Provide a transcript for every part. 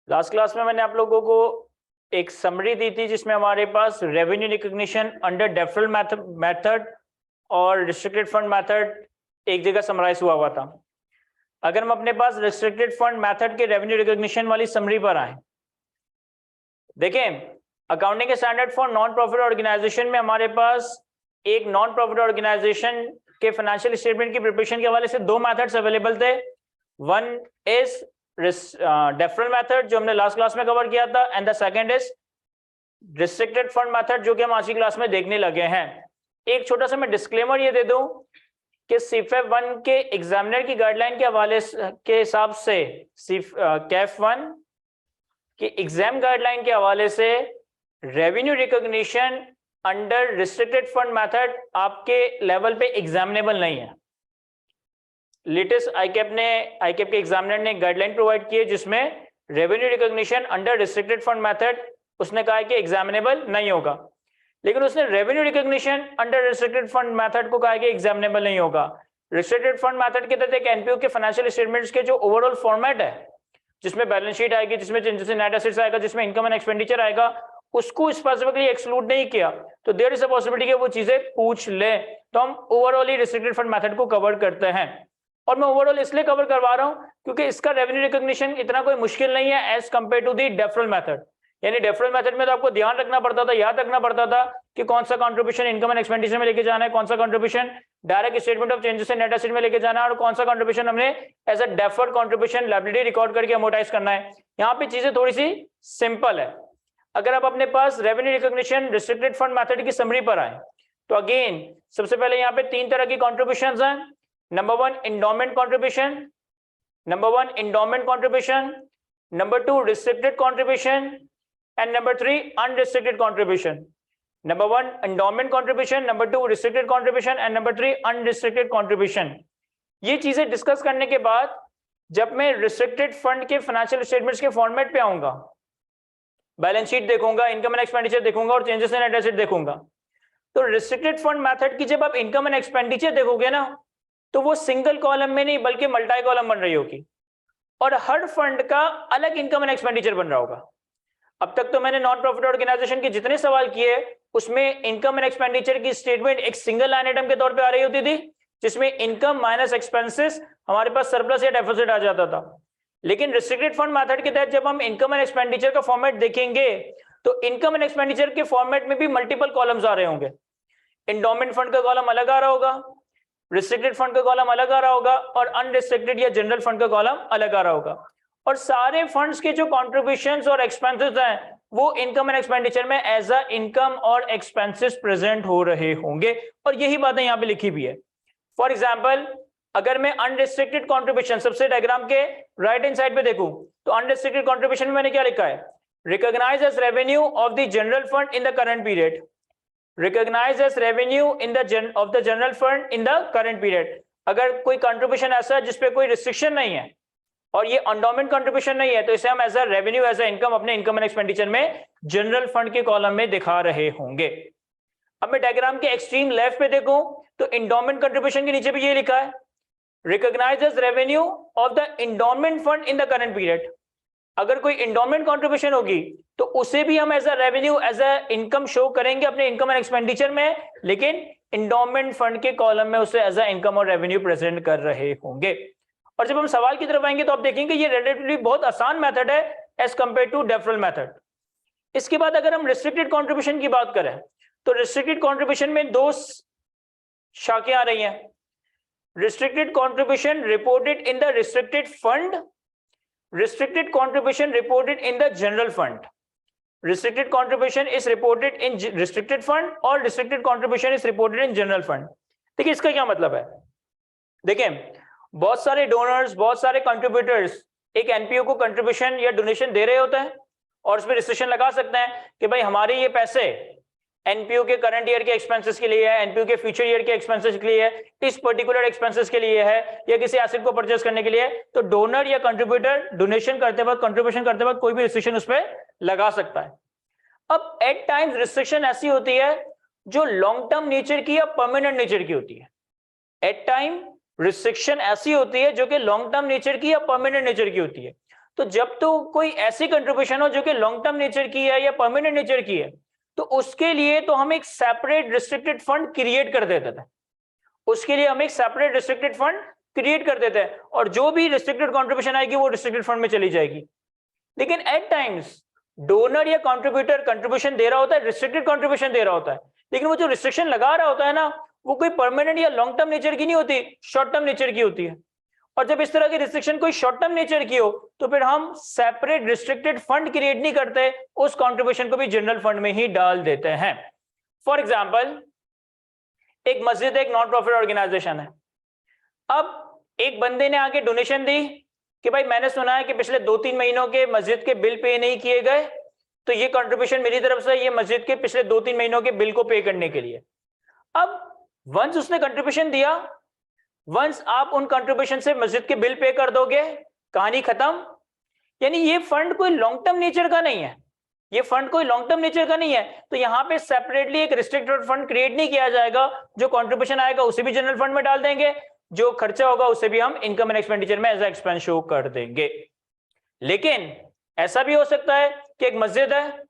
Last class में मैंने आप लोगों को एक समरी दी थी जिसमें हमारे पास revenue recognition under deferral method और रिस्ट्रिक्टेड फंड मेथड एक जगह समराइज हुआ था। अगर हम अपने पास रिस्ट्रिक्टेड फंड मेथड के रेवेन्यू रिकॉग्निशन वाली समरी पर आए, देखें accounting standard for non profit organisation में हमारे पास एक नॉन प्रॉफिट ऑर्गेनाइजेशन के फाइनेंशियल स्टेटमेंट की प्रिपरेशन के हवाले से दो मेथड्स अवेलेबल थे। वन इज डेफरल मेथड जो हमने लास्ट क्लास में कवर किया था, and the second is restricted fund method जो कि हम आज की क्लास में देखने लगे हैं। एक छोटा सा मैं डिस्क्लेमर ये दे दूं कि सीफेफ 1 के एग्जामिनर की गाइडलाइन के हवाले के हिसाब से कैफ 1 के एग्जाम गाइडलाइन के हवाले से revenue recognition under restricted fund method आपके लेवल पे एग्जामिनेबल नहीं है। लेटेस्ट आईकेप के एग्जामिनर ने गाइडलाइन प्रोवाइड की है जिसमें revenue recognition under restricted fund method उसने कहा है कि एग्जामिनेबल नहीं होगा, लेकिन उसने revenue recognition under restricted fund method को कहा है कि एग्जामिनेबल नहीं होगा। रिस्ट्रिक्टेड फंड मेथड के तहत एक एनपीओ के फाइनेंशियल स्टेटमेंट्स के जो ओवरऑल फॉर्मेट है, जिसमें बैलेंस शीट आएगी, जिसमें चेंजेस इन नेट एसेट्स आएगा, जिसमें इनकम एंड एक्सपेंडिचर आएगा, उसको स्पेसिफिकली एक्सक्लूड नहीं किया, तो देयर इज अ पॉसिबिलिटी कि वो चीजें पूछ ले। तो हम ओवरऑल ही रिस्ट्रिक्टेड फंड मेथड को कवर करते हैं, और मैं ओवरऑल इसलिए कवर करवा रहा हूं क्योंकि इसका रेवेन्यू रिकॉग्निशन इतना कोई मुश्किल नहीं है as compare to the deferral method. यानी डेफरल मेथड में तो आपको ध्यान रखना पड़ता था, याद रखना पड़ता था कि कौन सा कंट्रीब्यूशन इनकम एंड एक्सपेंडिचर में लेके जाना है, कौन सा contribution direct statement of changes in net asset में लेके जाना है, और कौन सा कंट्रीब्यूशन हमने as a deferred contribution liability record करके अमोर्टाइज करना है। यहाँ पे चीजें थोड़ी सी सिंपल है। अगर आप अपने पास revenue recognition restricted fund method की समरी पर आए तो अगेन सबसे पहले यहाँ पे तीन तरह की कॉन्ट्रीब्यूशन हैं। Number one endowment contribution, number two restricted contribution, and number 3 unrestricted contribution. Number 1 endowment contribution, number 2 restricted contribution and number 3 unrestricted contribution. ये चीजें डिस्कस करने के बाद जब मैं रिस्ट्रिक्टेड फंड के फाइनेंशियल स्टेटमेंट्स के फॉर्मेट पे आऊंगा, बैलेंस शीट देखूंगा, इनकम एंड एक्सपेंडिचर देखूंगा और चेंजेस इन नेट एसेट देखूंगा, तो रिस्ट्रिक्टेड फंड मेथड की जब आप इनकम एंड एक्सपेंडिचर देखोगे ना, तो वो सिंगल कॉलम में नहीं बल्कि मल्टी कॉलम बन रही होगी, और हर फंड का अलग इनकम एंड एक्सपेंडिचर बन रहा होगा। अब तक तो मैंने नॉन प्रॉफिट ऑर्गेनाइजेशन के जितने सवाल किए उसमें इनकम एंड एक्सपेंडिचर की स्टेटमेंट एक सिंगल लाइन आइटम के तौर पे आ रही होती थी, जिसमें इनकम माइनस एक्सपेंसेस हमारे पास सरप्लस या डेफिसिट आ जाता था। लेकिन रिस्ट्रिक्टेड फंड मेथड के तहत जब हम इनकम एंड एक्सपेंडिचर का फॉर्मेट देखेंगे तो इनकम एंड एक्सपेंडिचर के फॉर्मेट में भी मल्टीपल कॉलम्स आ रहे होंगे। इंडोमेंट फंड का कॉलम अलग आ रहा होगा, रिस्ट्रिक्टेड फंड का कॉलम अलग आ रहा होगा, और अनरिस्ट्रिक्टेड या जनरल फंड का कॉलम अलग आ रहा होगा। और सारे फंड्स के जो कॉन्ट्रीब्यूशंस और एक्सपेंसेस हैं वो इनकम एंड एक्सपेंडिचर में एज अ इनकम और एक्सपेंसेस प्रेजेंट हो रहे होंगे, और यही बातें यहाँ पे लिखी भी है। फॉर एग्जांपल अगर मैं अनरिस्ट्रिक्टेड कॉन्ट्रीब्यूशन सबसे डायग्राम के राइट हैंड साइड पे देखूं तो अनरिस्ट्रिक्टेड कॉन्ट्रीब्यूशन में मैंने क्या लिखा है, recognise as revenue of the general fund in the current period, recognise as revenue in the of the general fund in the current period. अगर कोई कंट्रीब्यूशन ऐसा है जिसपे कोई रिस्ट्रिक्शन नहीं है और ये एंडोमेंट कंट्रीब्यूशन नहीं है, तो इसे हम as a revenue as a income अपने इनकम एंड एक्सपेंडिचर में जनरल फंड के कॉलम में दिखा रहे होंगे। अब मैं डायग्राम के एक्सट्रीम लेफ्ट पे देखूं तो एंडोमेंट कंट्रीब्यूशन के नीचे भी ये लिखा है, recognise as revenue of the endowment fund in the current period. अगर कोई एंडोमेंट कंट्रीब्यूशन होगी तो उसे भी हम as a revenue as a income show करेंगे अपने इनकम एंड एक्सपेंडिचर में, लेकिन एंडोमेंट फंड के कॉलम में उसे एज अ इनकम और रेवेन्यू प्रेजेंट कर रहे होंगे। और जब हम सवाल की तरफ आएंगे तो आप देखेंगे ये रिलेटिवली बहुत आसान मेथड है as compare to deferral method. इसके बाद अगर हम रिस्ट्रिक्टेड कंट्रीब्यूशन की बात करें तो रिस्ट्रिक्टेड कंट्रीब्यूशन में दो शाखें आ रही हैं। Restricted contribution reported in the restricted fund, restricted contribution reported in the general fund. Restricted contribution is reported in restricted fund और restricted contribution is reported in general fund. देखिए इसका क्या मतलब है, देखें बहुत सारे डोनर्स, बहुत सारे कंट्रीब्यूटर्स एक एनपीओ को कंट्रीब्यूशन या डोनेशन दे रहे होते हैं और उसमें रिस्ट्रिक्शन लगा सकते हैं कि भाई हमारे ये पैसे एनपीओ के करंट ईयर के एक्सपेंसेस के लिए है, एनपीओ के फ्यूचर ईयर के एक्सपेंसेस के लिए है, इस पर्टिकुलर एक्सपेंसेस के लिए है, या किसी एसेट को परचेस करने के लिए। तो डोनर या कंट्रीब्यूटर डोनेशन करते वक्त, कंट्रीब्यूशन करते वक्त कोई भी रिस्ट्रिक्शन उस पर लगा सकता है। अब एट टाइम्स रिस्ट्रिक्शन ऐसी होती है जो लॉन्ग टर्म नेचर की या परमानेंट नेचर की होती है। एट टाइम रिस्ट्रिक्शन ऐसी होती है जो कि लॉन्ग टर्म नेचर की या परमानेंट नेचर की होती है। तो जब तो कोई ऐसी कंट्रीब्यूशन हो जो कि लॉन्ग टर्म नेचर की है या परमानेंट नेचर की है, तो उसके लिए तो हम एक सेपरेट रिस्ट्रिक्टेड फंड क्रिएट कर देते थे, उसके लिए हम एक सेपरेट रिस्ट्रिक्टेड फंड क्रिएट कर देते हैं, और जो भी रिस्ट्रिक्टेड कंट्रीब्यूशन आएगी वो रिस्ट्रिक्टेड फंड में चली जाएगी। लेकिन एट टाइम्स डोनर या कंट्रीब्यूटर कंट्रीब्यूशन दे रहा होता है, रिस्ट्रिक्टेड कंट्रीब्यूशन दे रहा होता है, लेकिन वो जो रिस्ट्रिक्शन लगा रहा होता है ना, वो कोई परमानेंट या लॉन्ग टर्म नेचर की नहीं होती, शॉर्ट टर्म नेचर की होती है। और जब इस तरह की रिस्ट्रिक्शन कोई शॉर्ट टर्म नेचर की हो, तो फिर हम सेपरेट रिस्ट्रिक्टेड फंड क्रिएट नहीं करते, उस कंट्रीब्यूशन को भी जनरल फंड में ही डाल देते हैं। फॉर एग्जाम्पल, एक मस्जिद एक नॉन प्रॉफिट ऑर्गेनाइजेशन है। अब एक बंदे ने आके डोनेशन दी कि भाई मैंने सुना है कि पिछले 2-3 महीनों के मस्जिद के बिल पे नहीं किए गए, तो ये कंट्रीब्यूशन मेरी तरफ से ये मस्जिद के पिछले 2-3 महीनों के बिल को पे करने के लिए। अब वंस उसने कंट्रीब्यूशन दिया, वंस आप उन कंट्रीब्यूशन से मस्जिद के बिल पे कर दोगे, कहानी खत्म। यानी ये फंड कोई लॉन्ग टर्म नेचर का नहीं है, ये फंड कोई लॉन्ग टर्म नेचर का नहीं है, तो यहां पे सेपरेटली एक रिस्ट्रिक्टेड फंड क्रिएट नहीं किया जाएगा। जो कंट्रीब्यूशन आएगा उसे भी जनरल फंड में डाल देंगे, जो खर्चा होगा उसे भी हम इनकम एंड एक्सपेंडिचर में एज ए एक्सपेंस शो कर देंगे। लेकिन ऐसा भी हो सकता है कि एक मस्जिद है,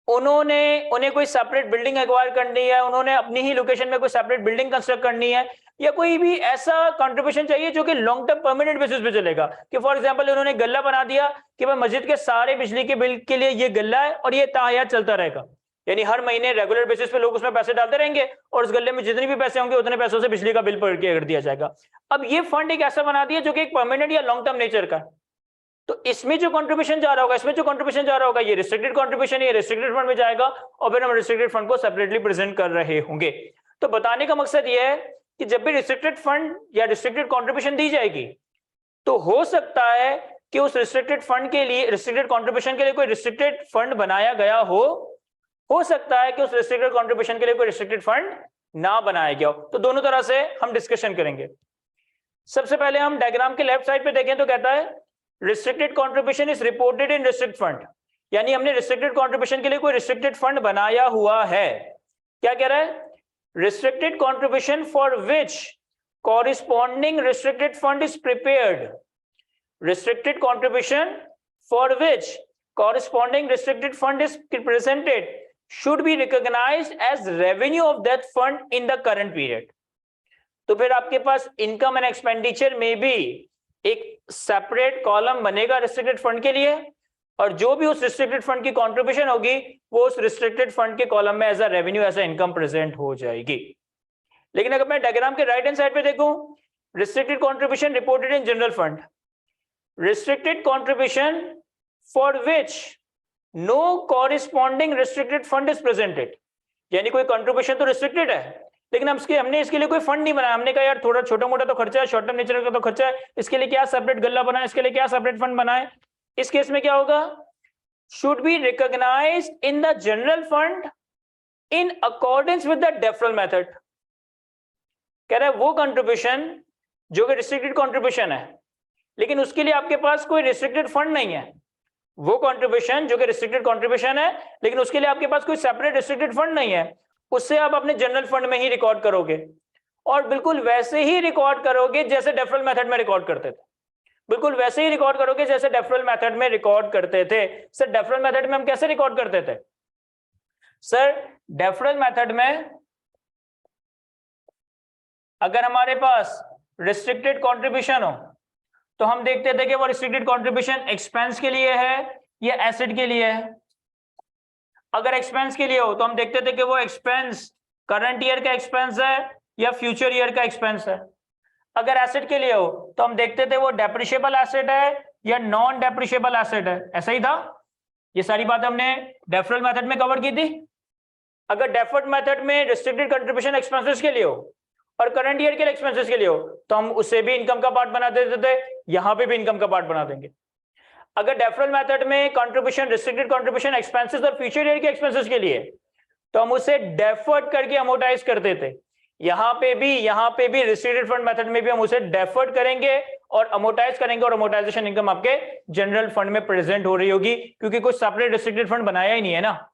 उन्हें कोई सेपरेट बिल्डिंग एक्वायर करनी है, उन्होंने अपनी ही लोकेशन में कोई सेपरेट बिल्डिंग कंस्ट्रक्ट करनी है, या कोई भी ऐसा कंट्रीब्यूशन चाहिए जो कि लॉन्ग टर्म परमानेंट बेसिस पे चलेगा। कि फॉर एग्जांपल उन्होंने गल्ला बना दिया कि भाई मस्जिद के सारे बिजली के बिल के लिए ये गल्ला है और ये ताहयात चलता रहेगा, यानी हर महीने रेगुलर बेसिस पे लोग उसमें पैसे डालते रहेंगे और उस गल्ले में जितने भी पैसे होंगे उतने पैसों से बिजली का बिल पर कर दिया जाएगा। अब ये फंड एक ऐसा बना दिया जो कि एक परमानेंट या लॉन्ग टर्म नेचर का, तो इसमें जो कंट्रीब्यूशन जा रहा होगा, इसमें जो कंट्रीब्यूशन जा रहा होगा, ये रिस्ट्रिक्टेड कंट्रीब्यूशन, ये रिस्ट्रिक्टेड फंड में जाएगा, और फिर हम रिस्ट्रिक्टेड फंड को सेपरेटली प्रेजेंट कर रहे होंगे। तो बताने का मकसद ये है कि जब भी रिस्ट्रिक्टेड फंड या रिस्ट्रिक्टेड कंट्रीब्यूशन दी जाएगी, तो हो सकता है कि उस रिस्ट्रिक्टेड फंड के लिए, रिस्ट्रिक्टेड कंट्रीब्यूशन के लिए कोई रिस्ट्रिक्टेड फंड बनाया गया हो सकता है कि उस रिस्ट्रिक्टेड कंट्रीब्यूशन के लिए कोई रिस्ट्रिक्टेड फंड ना बनाया गया हो। तो दोनों तरह से हम डिस्कशन करेंगे। सबसे पहले हम डायग्राम के लेफ्ट साइड पे देखें तो कहता है restricted contribution is reported in restrict fund, यानी हमने रिस्ट्रिक्टेड कंट्रीब्यूशन के लिए कोई रिस्ट्रिक्टेड फंड बनाया हुआ है। क्या कह रहा है? Restricted contribution for which corresponding restricted fund is prepared. Restricted contribution for which corresponding restricted fund is presented should be recognized as revenue of that fund in the current period. तो फिर आपके पास इनकम एंड एक्सपेंडिचर में भी एक separate column बनेगा restricted fund के लिए, और जो भी उस रिस्ट्रिक्टेड फंड की कंट्रीब्यूशन होगी वो उस रिस्ट्रिक्टेड फंड के कॉलम में as a revenue, as a income present हो जाएगी। लेकिन अगर मैं डायग्राम के राइट हैंड साइड पे देखूं, restricted contribution reported in general fund, restricted contribution for which no corresponding restricted fund is presented, यानी कोई कंट्रीब्यूशन तो रिस्ट्रिक्टेड है, लेकिन हमने इसके लिए कोई फंड नहीं बनाया। हमने कहा यार थोड़ा छोटा मोटा तो खर्चा है, शॉर्ट टर्म नेचर का तो खर्चा है, इसके लिए क्या सेपरेट गल्ला बनाए, इसके लिए क्या सेपरेट फंड बनाए। इस केस में क्या होगा? Should be recognised in the general fund in accordance with the deferral method. कह रहा है वो कंट्रीब्यूशन जो कि रिस्ट्रिक्टेड कंट्रीब्यूशन है, लेकिन उसके लिए आपके पास कोई रिस्ट्रिक्टेड फंड नहीं है। वो कंट्रीब्यूशन जो कि रिस्ट्रिक्टेड कंट्रीब्यूशन है, लेकिन उसके लिए आपके पास कोई सेपरेट रिस्ट्रिक्टेड फंड नहीं है, उससे आप अपने जनरल फंड में ही रिकॉर्ड करोगे, और बिल्कुल वैसे ही रिकॉर्ड करोगे जैसे डेफरल मेथड में रिकॉर्ड करते थे। बिल्कुल वैसे ही रिकॉर्ड करोगे जैसे डेफरल मेथड में रिकॉर्ड करते थे। सर डेफरल मेथड में हम कैसे रिकॉर्ड करते थे? सर डेफरल मेथड में अगर हमारे पास रिस्ट्रिक्टेड कंट्रीब्यूशन हो तो हम देखते थे कि वो रिस्ट्रिक्टेड कंट्रीब्यूशन एक्सपेंस के लिए है या एसेट के लिए है। अगर एक्सपेंस के लिए हो तो हम देखते थे कि वो एक्सपेंस करंट ईयर का एक्सपेंस है या फ्यूचर ईयर का एक्सपेंस है। अगर एसेट के लिए हो तो हम देखते थे वो डेप्रिशिएबल एसेट है या नॉन डेप्रिशिएबल एसेट है। ऐसा ही था, ये सारी बात हमने डेफरल मेथड में कवर की थी। अगर डेफर्ड मेथड में रिस्ट्रिक्टेड कंट्रीब्यूशन एक्सपेंसेस के लिए हो और करंट ईयर के एक्सपेंसेस के लिए हो तो हम उसे भी इनकम का पार्ट बना देते थे, यहां पे भी इनकम का पार्ट बना देंगे। अगर डेफरल मेथड में कंट्रीब्यूशन, रिस्ट्रिक्टेड कंट्रीब्यूशन एक्सपेंसेस और फ्यूचर ईयर के एक्सपेंसेस के लिए तो हम उसे डेफर्ड करके अमोर्टाइज करते थे, यहां पे भी रिस्ट्रिक्टेड फंड मेथड में भी हम उसे डेफर्ड करेंगे और अमोर्टाइज करेंगे, और अमोर्टाइजेशन इनकम आपके जनरल फंड में प्रेजेंट हो रही होगी, क्योंकि कोई सेपरेट रिस्ट्रिक्टेड फंड बनाया ही नहीं है ना।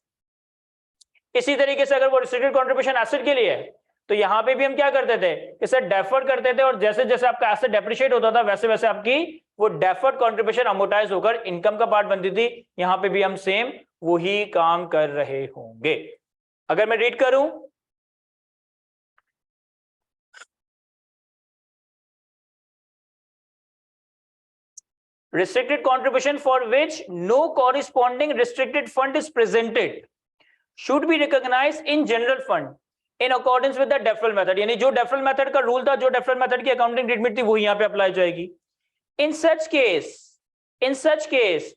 इसी तरीके से अगर वो रिस्ट्रिक्टेड कंट्रीब्यूशन एसेट के लिए है तो यहां पे भी हम क्या करते थे, इसे डेफर करते थे, और जैसे जैसे आपका एसेट डेप्रिशिएट होता था वैसे वैसे आपकी वो डेफर्ड कंट्रीब्यूशन अमोर्टाइज होकर इनकम का पार्ट बनती थी। यहां पे भी हम सेम वही काम कर रहे होंगे। अगर मैं रीड करूं, restricted contribution for which no corresponding restricted fund is presented should be recognized in general fund in accordance with the deferral method। यानी जो deferral method का रूल था, जो deferral method की अकाउंटिंग ट्रीटमेंट थी, वो यहां पे अप्लाई जाएगी। in such case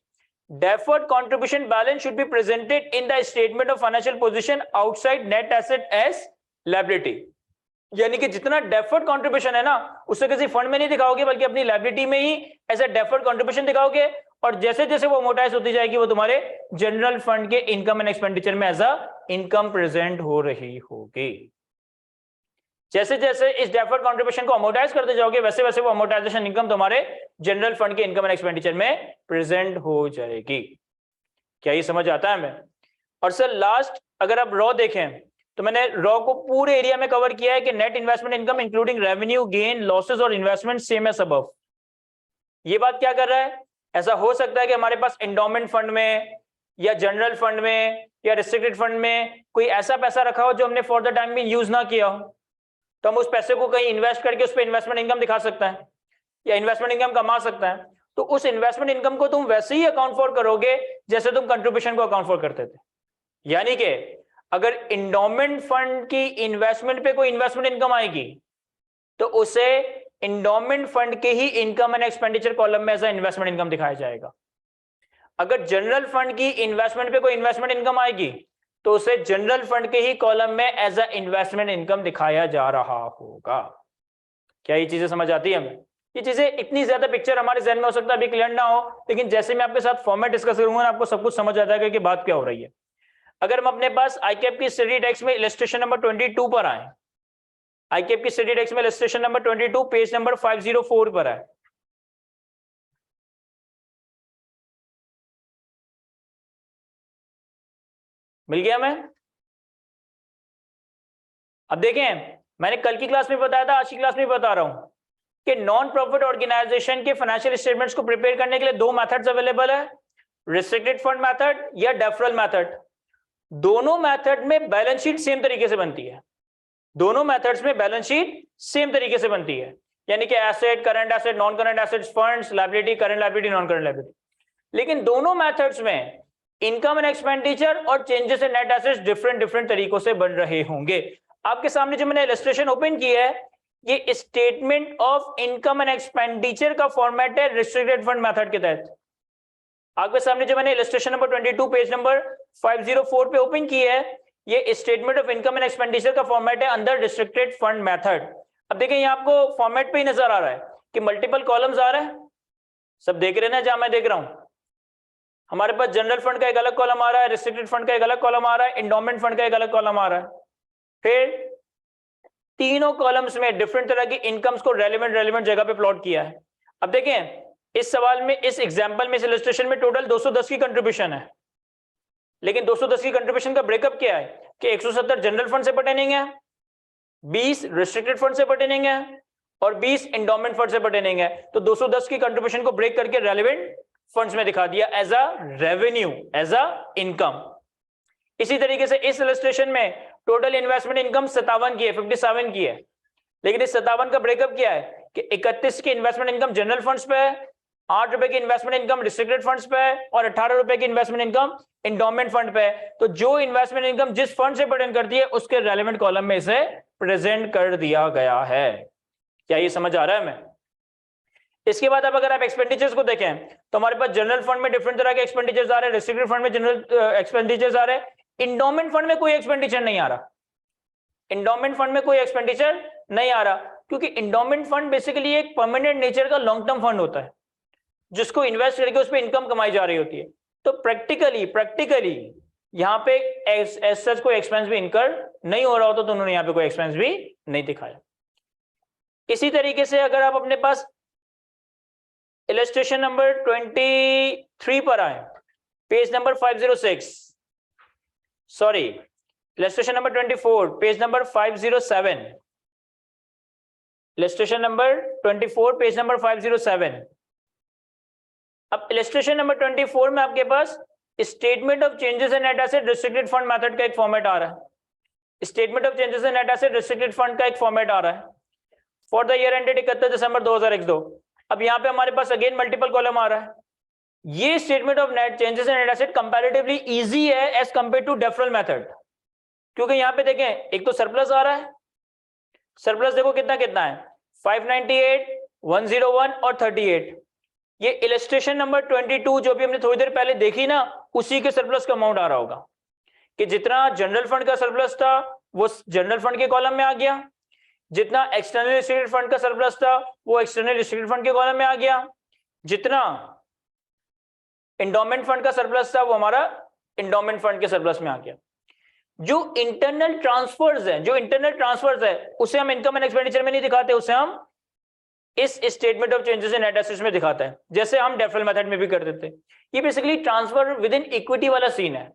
deferred contribution balance should be presented in the statement of financial position outside net asset as liability। यानी कि जितना डेफर्ड कंट्रीब्यूशन है ना, उसे किसी फंड में नहीं दिखाओगे, बल्कि अपनी लायबिलिटी में ही एज ए डेफर्ड कंट्रीब्यूशन दिखाओगे, और जैसे जैसे वो अमोर्टाइज होती जाएगी वो तुम्हारे जनरल फंड के इनकम एंड एक्सपेंडिचर में एज अ इनकम प्रेजेंट हो रही होगी। जैसे जैसे इस डेफर्ड कंट्रीब्यूशन को अमोर्टाइज करते जाओगे, वैसे वैसे वो अमोर्टाइजेशन इनकम तुम्हारे जनरल फंड के इनकम एंड एक्सपेंडिचर में प्रेजेंट हो जाएगी। क्या ये समझ आता है हमें? और सर लास्ट अगर आप रॉ देखें तो मैंने रॉ को पूरे एरिया में कवर किया है कि net investment income including revenue, gain, losses और इन्वेस्टमेंट सेम एज अबव। ये बात क्या कर रहा है? ऐसा हो सकता है कि हमारे पास एंडोमेंट फंड में या जनरल फंड में या रिस्ट्रिक्टेड फंड में कोई ऐसा पैसा रखा हो जो हमने फॉर द टाइम भी यूज ना किया हो, तो हम उस पैसे को कहीं इन्वेस्ट करके उस पर इन्वेस्टमेंट इनकम दिखा सकता है या इन्वेस्टमेंट इनकम कमा सकता है। तो उस इन्वेस्टमेंट इनकम को तुम वैसे ही अकाउंट फॉर करोगे जैसे तुम कंट्रीब्यूशन को अकाउंट फॉर करते थे। यानी कि अगर इंडोमेंट फंड की इन्वेस्टमेंट पे कोई इन्वेस्टमेंट इनकम आएगी तो उसे इंडोमेंट फंड के ही इनकम एंड एक्सपेंडिचर कॉलम में एज इन्वेस्टमेंट इनकम दिखाया जाएगा। अगर जनरल फंड की इन्वेस्टमेंट पे कोई इन्वेस्टमेंट इनकम आएगी तो उसे जनरल फंड के ही कॉलम में एज अ इन्वेस्टमेंट इनकम दिखाया जा रहा होगा। क्या ये चीजें समझ आती है हमें? ये चीजें इतनी ज्यादा पिक्चर हमारे जहन में हो सकता है अभी क्लियर ना हो, लेकिन जैसे मैं आपके साथ फॉर्मेट डिस्कस करूंगा ना, आपको सब कुछ समझ आ जाएगा कि बात क्या हो रही है। अगर हम अपने पास आईकेप की स्टडी टेक्स्ट में इलस्ट्रेशन नंबर 22 पर आए, आईकेप की स्टडी टेक्स्ट में इलस्ट्रेशन नंबर 22 पेज नंबर 504 पर आए। मिल गया मैं? अब देखें, मैंने कल की क्लास में बताया था, आज की क्लास में बता रहा हूं कि नॉन प्रॉफिट ऑर्गेनाइजेशन के फाइनेंशियल स्टेटमेंट्स को प्रिपेयर करने के लिए दो मेथड्स अवेलेबल है, रिस्ट्रिक्टेड फंड मेथड या डेफरल मेथड। दोनों मेथड में बैलेंस शीट सेम तरीके से बनती है। दोनों मेथड्स में बैलेंस शीट सेम तरीके से बनती है, यानी कि asset, current asset, non current assets, funds, liability, current liability, non current liability. लेकिन दोनों मेथड्स में इनकम एंड एक्सपेंडिचर और changes in net assets different तरीकों से बन रहे होंगे। आपके सामने जो मैंने इलस्ट्रेशन ओपन की है, ये statement of income and expenditure का फॉर्मेट है रिस्ट्रिक्टेड फंड मेथड के तहत। आपके सामने जो मैंने इलस्ट्रेशन नंबर 22 पेज नंबर 504 पे ओपन की है, ये statement of income and expenditure का फॉर्मेट है अंडर रिस्ट्रिक्टेड फंड मेथड। अब देखिए यहाँ आपको फॉर्मेट पे ही नजर आ रहा है कि मल्टीपल कॉलम्स आ रहे हैं, सब देख रहे हैं ना जहां मैं देख रहा हूं। हमारे पास जनरल फंड का एक अलग कॉलम आ रहा है, रिस्ट्रिक्टेड फंड का एक अलग कॉलम आ रहा है, इंडोमेंट फंड का एक अलग कॉलम आ रहा है। फिर तीनों कॉलम्स में डिफरेंट तरह की इनकम्स को रेलेवेंट जगह पे प्लॉट किया है। अब देखें इस सवाल में, इस एग्जांपल में, इस इलस्ट्रेशन में टोटल 210 की कंट्रीब्यूशन है, लेकिन 210 की कंट्रीब्यूशन का ब्रेकअप क्या है कि 170 जनरल फंड से पर्टेनिंग है, 20 रिस्ट्रिक्टेड फंड से पर्टेनिंग है और 20 एंडोमेंट फंड से पर्टेनिंग है। तो 210 की कंट्रीब्यूशन को ब्रेक करके रेलेवेंट फंड्स में दिखा दिया as a revenue, as a income. इसी तरीके से इस इलस्ट्रेशन में टोटल इन्वेस्टमेंट इनकम 57 की है, 57 की है, लेकिन इस 57 का ब्रेकअप क्या है कि 31 की इन्वेस्टमेंट इनकम जनरल फंड्स पे है, 8 रुपए की इन्वेस्टमेंट इनकम रिस्ट्रिक्टेड फंड्स पे है और 18 रुपए की इन्वेस्टमेंट इनकम एंडोमेंट फंड पे है। तो जो इन्वेस्टमेंट इनकम जिस फंड से पर्टेन करती है उसके रेलेवेंट कॉलम में इसे प्रेजेंट कर दिया गया है। क्या ये समझ आ रहा है हमें? इसके बाद अब अगर आप एक्सपेंडिचर्स को देखें तो हमारे पास जनरल फंड में डिफरेंट तरह के एक्सपेंडिचर्स आ रहे हैं, रिस्ट्रिक्टेड फंड में जनरल एक्सपेंडिचर्स आ रहे हैं, इंडोमेंट फंड में कोई एक्सपेंडिचर नहीं आ रहा। इंडोमेंट फंड में कोई एक्सपेंडिचर नहीं आ रहा क्योंकि इंडोमेंट फंड बेसिकली एक परमानेंट नेचर का लॉन्ग टर्म फंड होता है जिसको इन्वेस्ट करके उस पर इनकम कमाई जा रही होती है। तो प्रैक्टिकली यहाँ पे एज सच कोई एक्सपेंस भी इनकर नहीं हो रहा होता, तो उन्होंने यहाँ पे कोई एक्सपेंस भी नहीं दिखाया। इसी तरीके से अगर आप अपने पास इलस्ट्रेशन नंबर 23 पर आए, page number 506, sorry illustration number 24 page number 507, illustration number 24 page number 507, अब इलस्ट्रेशन नंबर 24 में आपके पास statement of changes in net asset restricted fund method का एक फॉर्मेट आ रहा है। Statement of changes in net asset restricted fund का एक फॉर्मेट आ रहा है for the year ended 31 December 2022। अब यहाँ पे हमारे पास अगेन मल्टीपल कॉलम आ रहा है। ये statement of net changes in net asset comparatively easy है as compare to deferral method, क्योंकि यहाँ पे देखें एक तो सरप्लस आ रहा है, सरप्लस देखो कितना कितना है 598, 101 और 38। ये इलस्ट्रेशन नंबर 22 जो भी हमने थोड़ी देर पहले देखी ना, उसी के सरप्लस का अमाउंट आ रहा होगा कि जितना जनरल फंड का सरप्लस था वो जनरल फंड के कॉलम में आ गया, जितना एक्सटर्नल रिस्ट्रिक्टेड फंड का सरप्लस था वो एक्सटर्नल रिस्ट्रिक्टेड फंड के कॉलम में आ गया, जितना एंडोमेंट फंड का सरप्लस था वो हमारा एंडोमेंट फंड के सरप्लस में आ गया। जो इंटरनल ट्रांसफर्स है, जो इंटरनल ट्रांसफर्स है उसे हम इनकम एंड एक्सपेंडिचर में नहीं दिखाते, उसे हम इस statement of changes in net assets में दिखाता है, जैसे हम डेफरल मेथड में भी कर देते हैं। ये basically transfer with in equity वाला सीन है।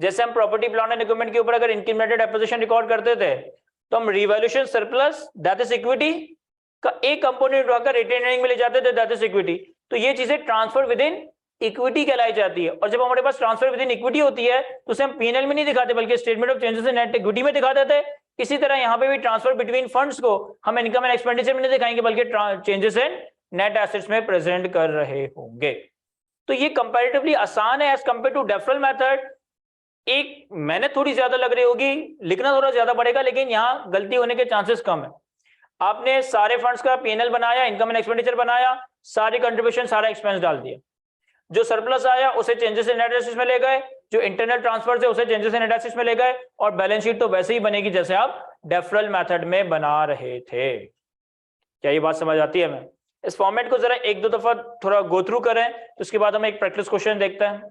जैसे हम प्रॉपर्टी प्लांट एंड इक्विपमेंट के ऊपर अगर इंक्रीमेंटेड एक्विजिशन रिकॉर्ड करते थे तो हम revaluation surplus that is equity का एक कंपोनेंट उठाकर रिटेन अर्निंग में ले जाते थे दैट इज इक्विटी। तो ये चीजें ट्रांसफर विद इन इक्विटी कहलाई जाती है। और जब हमारे पास ट्रांसफर विद इन इक्विटी होती है तो उसे हम पीएनएल में नहीं दिखाते बल्कि statement of changes in net equity में दिखा देते हैं। इसी तरह यहाँ पे भी ट्रांसफर बिटवीन फंड्स को हम इनकम एंड एक्सपेंडिचर में नहीं दिखाएंगे बल्कि चेंजेस इन नेट एसेट्स में प्रेजेंट कर रहे होंगे। तो ये कंपैरेटिवली आसान है as compare to deferral method. एक मेहनत थोड़ी ज्यादा लग रही होगी, लिखना थोड़ा ज्यादा पड़ेगा, लेकिन यहाँ गलती होने के चांसेस कम है। आपने सारे फंड्स का पीएनएल बनाया, इनकम एंड एक्सपेंडिचर बनाया, सारी कंट्रीब्यूशन सारा एक्सपेंस डाल दिया, जो सरप्लस आया उसे चेंजेस इन नेट एसेट्स में ले गए, जो इंटरनल ट्रांसफर है उसे चेंजेस इन नेट एसेट्स में ले गए, और बैलेंस शीट तो वैसे ही बनेगी जैसे आप डेफरल मेथड में बना रहे थे। क्या ये बात समझ आती है? हमें इस फॉर्मेट को जरा एक दो दफा थोड़ा गो थ्रू करें, तो उसके बाद हम एक प्रैक्टिस क्वेश्चन देखते हैं।